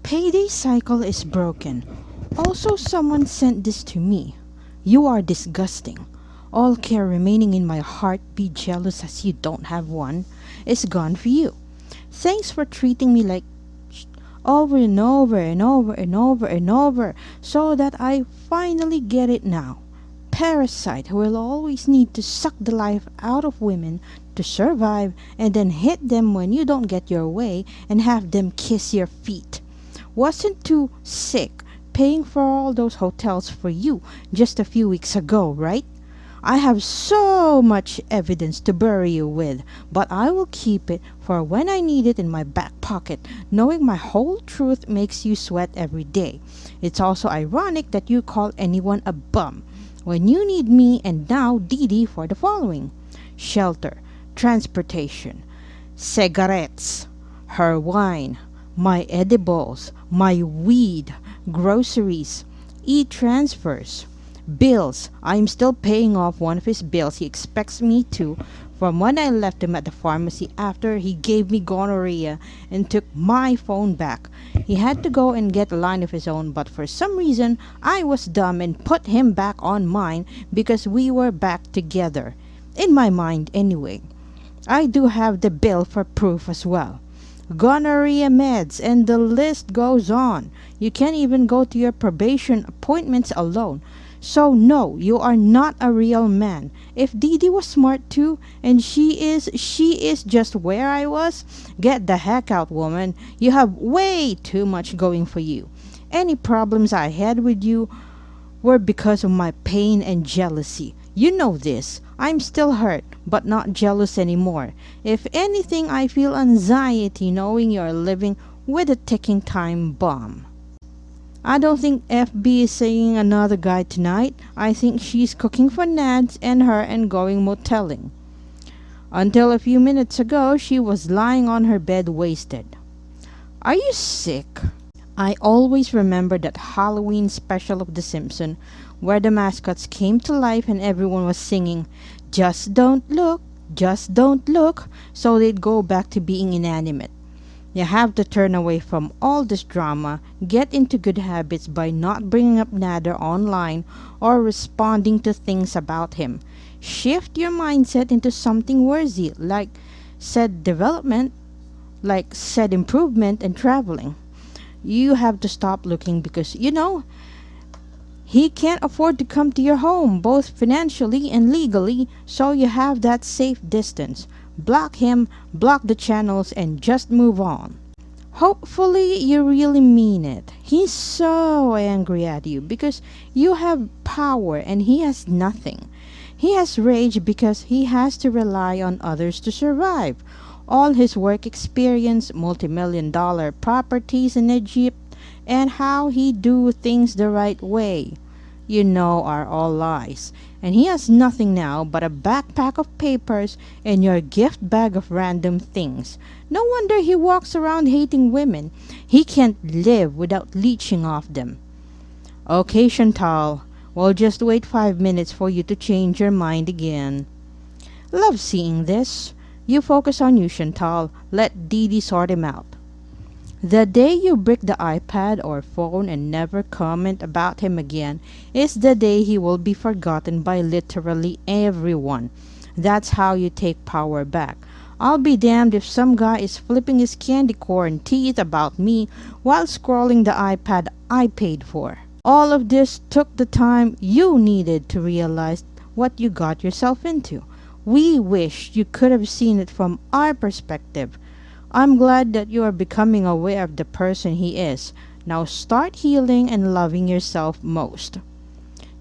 payday cycle is broken. Also, someone sent this to me. You are disgusting. All care remaining in my heart, be jealous as you don't have one, is gone for you. Thanks for treating me like over and over and over and over and over, so that I finally get it now. Parasite who will always need to suck the life out of women to survive and then hit them when you don't get your way and have them kiss your feet. Wasn't too sick paying for all those hotels for you just a few weeks ago, right? I have so much evidence to bury you with, but I will keep it for when I need it in my back pocket, knowing my whole truth makes you sweat every day. It's also ironic that you call anyone a bum when you need me and now JoeDini for the following: shelter, transportation, cigarettes, her wine, my edibles, my weed, groceries, e-transfers, bills. I'm still paying off one of his bills he expects me to from when I left him at the pharmacy after he gave me gonorrhea and took my phone back. He had to go and get a line of his own, but for some reason I was dumb and put him back on mine because we were back together. In my mind anyway. I do have the bill for proof as well. Gonorrhea meds, and the list goes on. You can't even go to your probation appointments alone. So no, you are not a real man. If JoeDini was smart too, and she is just where I was, get the heck out, woman. You have way too much going for you. Any problems I had with you were because of my pain and jealousy. You know this. I'm still hurt, but not jealous anymore. If anything, I feel anxiety knowing you're living with a ticking time bomb. I don't think FB is seeing another guy tonight. I think she's cooking for Nads and her and going moteling. Until a few minutes ago, she was lying on her bed wasted. Are you sick? I always remember that Halloween special of The Simpsons where the mascots came to life and everyone was singing, "Just don't look, just don't look," so they'd go back to being inanimate. You have to turn away from all this drama, get into good habits by not bringing up Nader online or responding to things about him. Shift your mindset into something worthy, like said development, like said improvement and traveling. You have to stop looking because, he can't afford to come to your home, both financially and legally, so you have that safe distance. Block him, block the channels, and just move on. Hopefully you really mean it. He's so angry at you because you have power and he has nothing. He has rage because he has to rely on others to survive. All his work experience, multi-million-dollar properties in Egypt, and how he do things the right way, are all lies. And he has nothing now but a backpack of papers and your gift bag of random things. No wonder he walks around hating women. He can't live without leeching off them. Okay, Chantal, we'll just wait 5 minutes for you to change your mind again. Love seeing this. You focus on you, Chantal. Let JoeDini sort him out. The day you break the iPad or phone and never comment about him again is the day he will be forgotten by literally everyone. That's how you take power back. I'll be damned if some guy is flipping his candy corn teeth about me while scrolling the iPad I paid for. All of this took the time you needed to realize what you got yourself into. We wish you could have seen it from our perspective. I'm glad that you are becoming aware of the person he is. Now start healing and loving yourself most.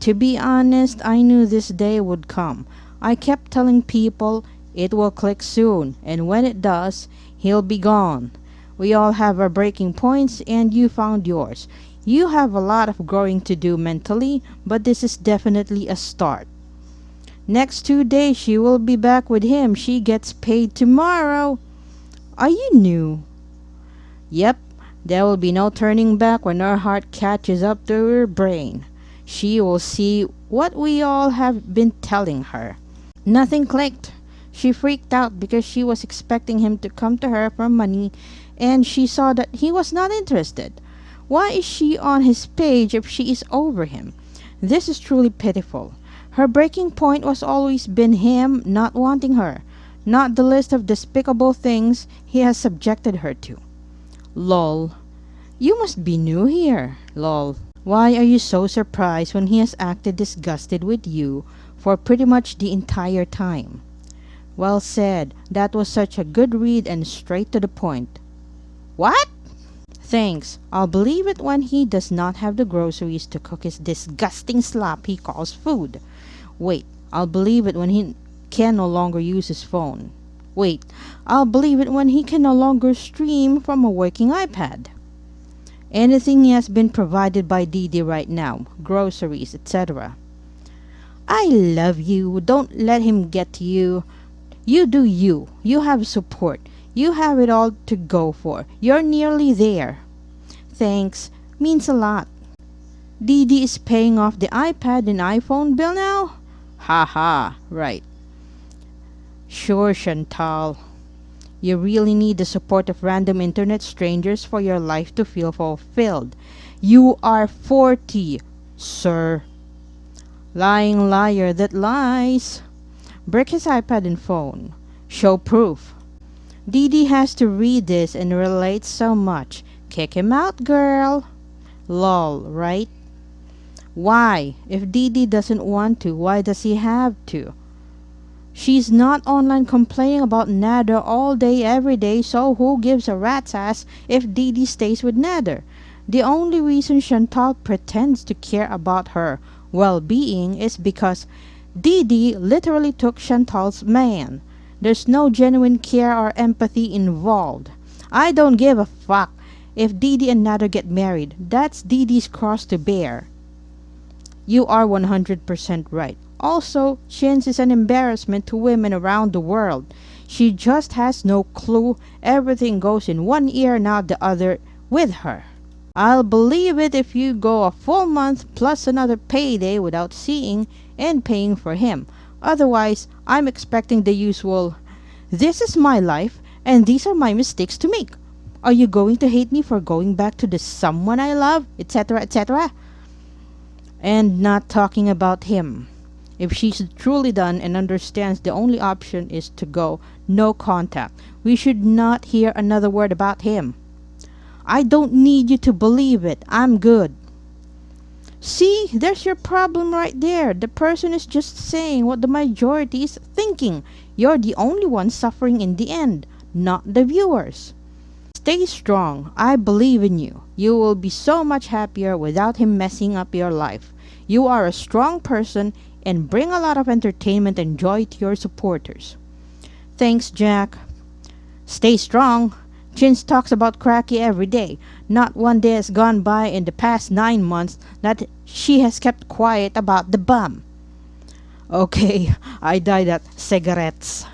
To be honest, I knew this day would come. I kept telling people it will click soon, and when it does, he'll be gone. We all have our breaking points, and you found yours. You have a lot of growing to do mentally, but this is definitely a start. Next 2 days, she will be back with him. She gets paid tomorrow. Are you new? Yep, there will be no turning back when her heart catches up to her brain. She will see what we all have been telling her. Nothing clicked. She freaked out because she was expecting him to come to her for money and she saw that he was not interested. Why is she on his page if she is over him? This is truly pitiful. Her breaking point was always been him not wanting her, not the list of despicable things he has subjected her to. Lol. You must be new here. Lol. Why are you so surprised when he has acted disgusted with you for pretty much the entire time? Well said. That was such a good read and straight to the point. What? Thanks. I'll believe it when he does not have the groceries to cook his disgusting slop he calls food. Wait, I'll believe it when he can no longer use his phone. Wait, I'll believe it when he can no longer stream from a working iPad. Anything he has been provided by Didi right now, groceries, etc. I love you. Don't let him get to you. You do you. You have support. You have it all to go for. You're nearly there. Thanks. Means a lot. Didi is paying off the iPad and iPhone bill now? Ha ha. Right. Sure, Chantal. You really need the support of random internet strangers for your life to feel fulfilled. You are 40, sir. Lying liar that lies. Break his iPad and phone. Show proof. Didi has to read this and relate so much. Kick him out, girl. Lol, right? Why? If Didi doesn't want to, why does he have to? She's not online complaining about Nader all day every day, so who gives a rat's ass if Didi stays with Nader? The only reason Chantal pretends to care about her well-being is because Didi literally took Chantal's man. There's no genuine care or empathy involved. I don't give a fuck if Didi and Nader get married. That's Didi's cross to bear. You are 100% right. Also, Chins is an embarrassment to women around the world. She just has no clue. Everything goes in one ear and out the other with her. I'll believe it if you go a full month plus another payday without seeing and paying for him. Otherwise, I'm expecting the usual, this is my life and these are my mistakes to make. Are you going to hate me for going back to the someone I love, etc., etc.? And not talking about him. If she's truly done and understands the only option is to go no contact, we should not hear another word about him. I don't need you to believe it. I'm good. See, there's your problem right there. The person is just saying what the majority is thinking. You're the only one suffering in the end, not the viewers. Stay strong. I believe in you. You will be so much happier without him messing up your life. You are a strong person and bring a lot of entertainment and joy to your supporters. Thanks, Jack. Stay strong. Chins talks about Cracky every day. Not one day has gone by in the past 9 months that she has kept quiet about the bum. Okay, I died at cigarettes.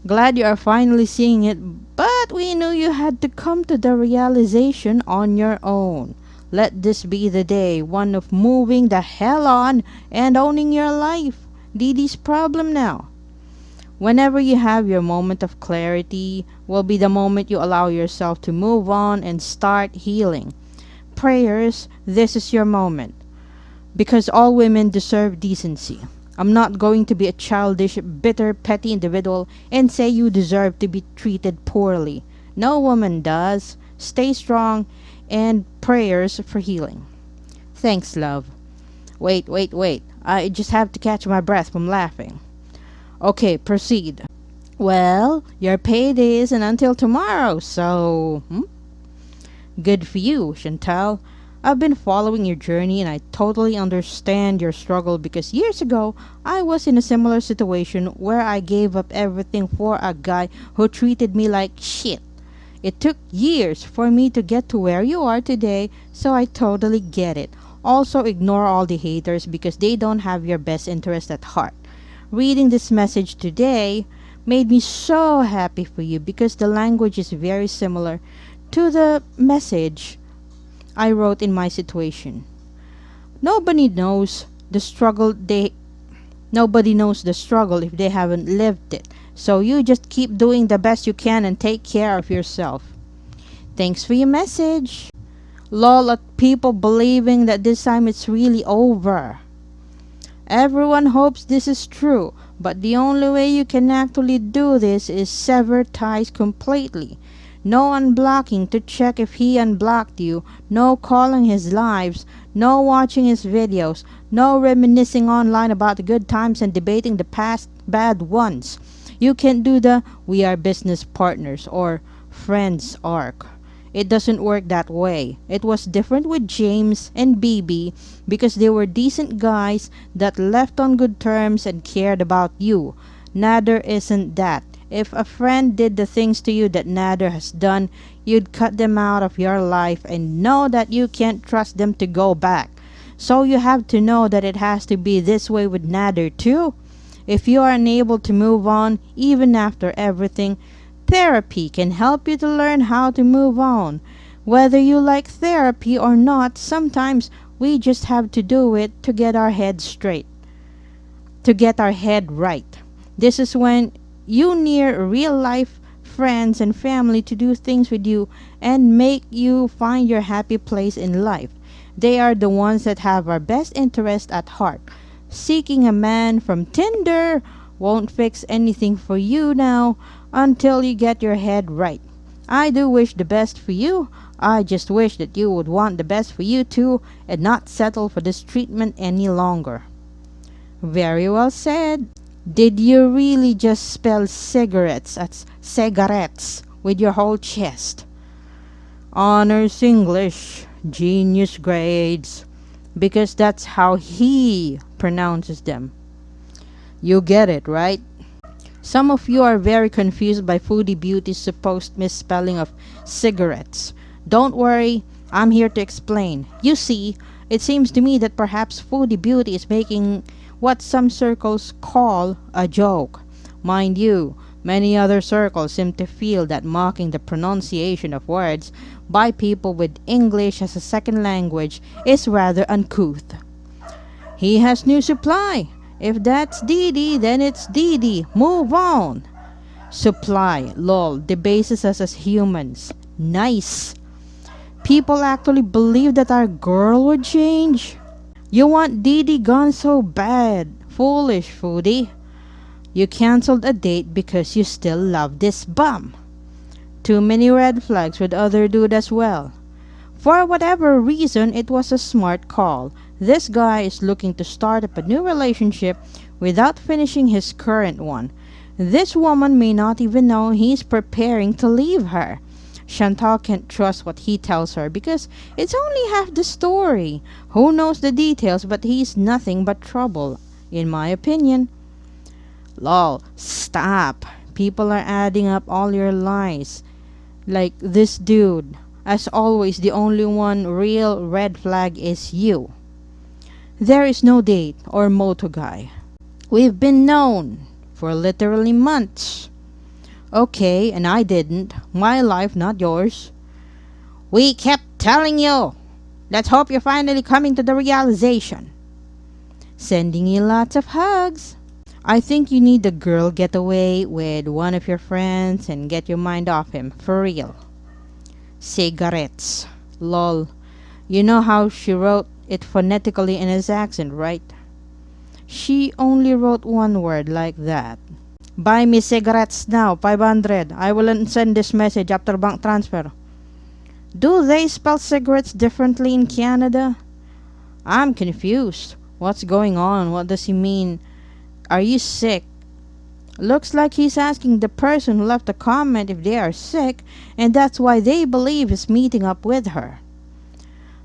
Glad you are finally seeing it, but we knew you had to come to the realization on your own. Let this be the day, one of moving the hell on and owning your life. Didi's problem now. Whenever you have your moment of clarity, will be the moment you allow yourself to move on and start healing. Prayers, this is your moment. Because all women deserve decency. I'm not going to be a childish, bitter, petty individual and say you deserve to be treated poorly. No woman does. Stay strong and prayers for healing. Thanks, love. Wait. I just have to catch my breath from laughing. Okay, proceed. Well, your payday isn't until tomorrow, so... Good for you, Chantal. I've been following your journey and I totally understand your struggle because years ago, I was in a similar situation where I gave up everything for a guy who treated me like shit. It took years for me to get to where you are today, so I totally get it. Also, ignore all the haters because they don't have your best interest at heart. Reading this message today made me so happy for you because the language is very similar to the message I wrote in my situation. Nobody knows the struggle if they haven't lived it. So you just keep doing the best you can and take care of yourself. Thanks for your message. Lol at people believing that this time it's really over. Everyone hopes this is true, but the only way you can actually do this is sever ties completely. No unblocking to check if he unblocked you, no calling his lives, no watching his videos, no reminiscing online about the good times and debating the past bad ones. You can't do the "we are business partners" or "friends" arc. It doesn't work that way. It was different with James and BB because they were decent guys that left on good terms and cared about you. Nader isn't that. If a friend did the things to you that Nader has done, you'd cut them out of your life and know that you can't trust them to go back. So you have to know that it has to be this way with Nader too. If you are unable to move on, even after everything, therapy can help you to learn how to move on. Whether you like therapy or not, sometimes we just have to do it to get our head straight, to get our head right. This is when you need real life friends and family to do things with you and make you find your happy place in life. They are the ones that have our best interest at heart. Seeking a man from Tinder won't fix anything for you now until you get your head right. I do wish the best for you. I just wish that you would want the best for you too and not settle for this treatment any longer. Very well said. Did you really just spell cigarettes as cigarettes with your whole chest? Honors English, genius grades, because that's how he pronounces them. You get it, right? Some of you are very confused by Foodie Beauty's supposed misspelling of cigarettes. Don't worry, I'm here to explain. You see, it seems to me that perhaps Foodie Beauty is making what some circles call a joke. Mind you, many other circles seem to feel that mocking the pronunciation of words by people with English as a second language is rather uncouth. He has new supply. If that's Didi, then it's Didi. Move on. Supply, lol, debases us as humans. Nice. People actually believe that our girl would change. You want Didi gone so bad. Foolish, Foodie. You cancelled a date because you still love this bum. Too many red flags with other dude as well. For whatever reason, it was a smart call. This guy is looking to start up a new relationship without finishing his current one. This woman may not even know he's preparing to leave her. Chantal can't trust what he tells her because it's only half the story. Who knows the details, but he's nothing but trouble, in my opinion. Lol, stop. People are adding up all your lies. Like this dude. As always, the only one real red flag is you. There is no date or moto guy. We've been known for literally months. Okay, and I didn't. My life, not yours. We kept telling you. Let's hope you're finally coming to the realization. Sending you lots of hugs. I think you need a girl getaway with one of your friends and get your mind off him, for real. Cigarettes. Lol. You know how she wrote it phonetically in his accent, right? She only wrote one word like that. Buy me cigarettes now, 500. I will send this message after bank transfer. Do they spell cigarettes differently in Canada? I'm confused. What's going on? What does he mean? Are you sick? Looks like he's asking the person who left a comment if they are sick, and that's why they believe he's meeting up with her.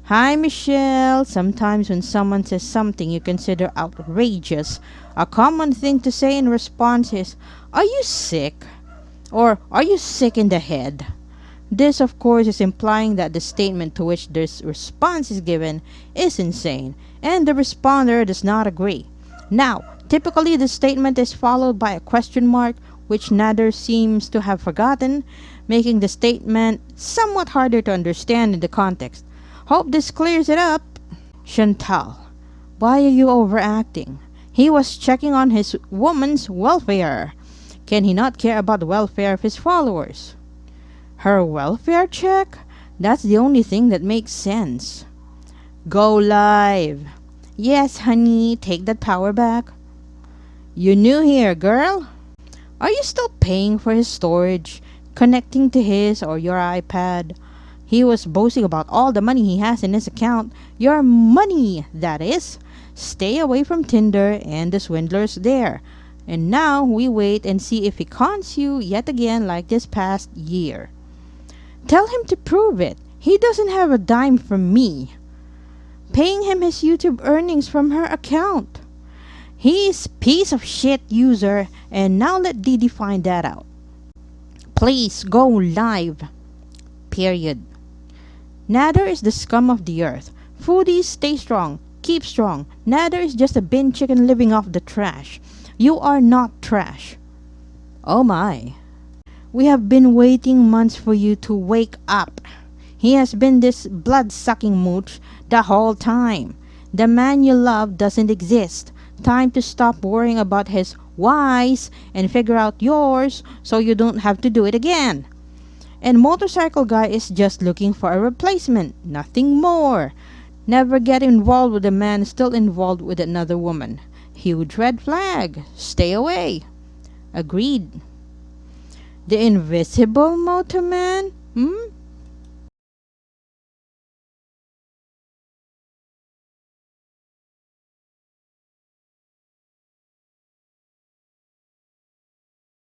Hi, Michelle. Sometimes when someone says something you consider outrageous, a common thing to say in response is, "Are you sick?" Or, "Are you sick in the head?" This, of course, is implying that the statement to which this response is given is insane, and the responder does not agree. Now, typically the statement is followed by a question mark, which Nader seems to have forgotten, making the statement somewhat harder to understand in the context. Hope this clears it up. Chantal, why are you overacting? He was checking on his woman's welfare. Can he not care about the welfare of his followers? Her welfare check? That's the only thing that makes sense. Go live. Yes, honey, take that power back. You new here, girl? Are you still paying for his storage, connecting to his or your iPad? He was boasting about all the money he has in his account. Your money, that is. Stay away from Tinder and the swindlers there. And now we wait and see if he cons you yet again like this past year. Tell him to prove it. He doesn't have a dime from me. Paying him his YouTube earnings from her account. He's piece of shit user, and now let Didi find that out. Please go live. Period. Nader is the scum of the earth. Foodies, stay strong. Keep strong. Nader is just a bin chicken living off the trash. You are not trash. Oh my. We have been waiting months for you to wake up. He has been this blood-sucking mooch the whole time. The man you love doesn't exist. Time to stop worrying about his whys and figure out yours so you don't have to do it again. And motorcycle guy is just looking for a replacement, nothing more. Never get involved with a man still involved with another woman. Huge red flag. Stay away. Agreed. The invisible motorman?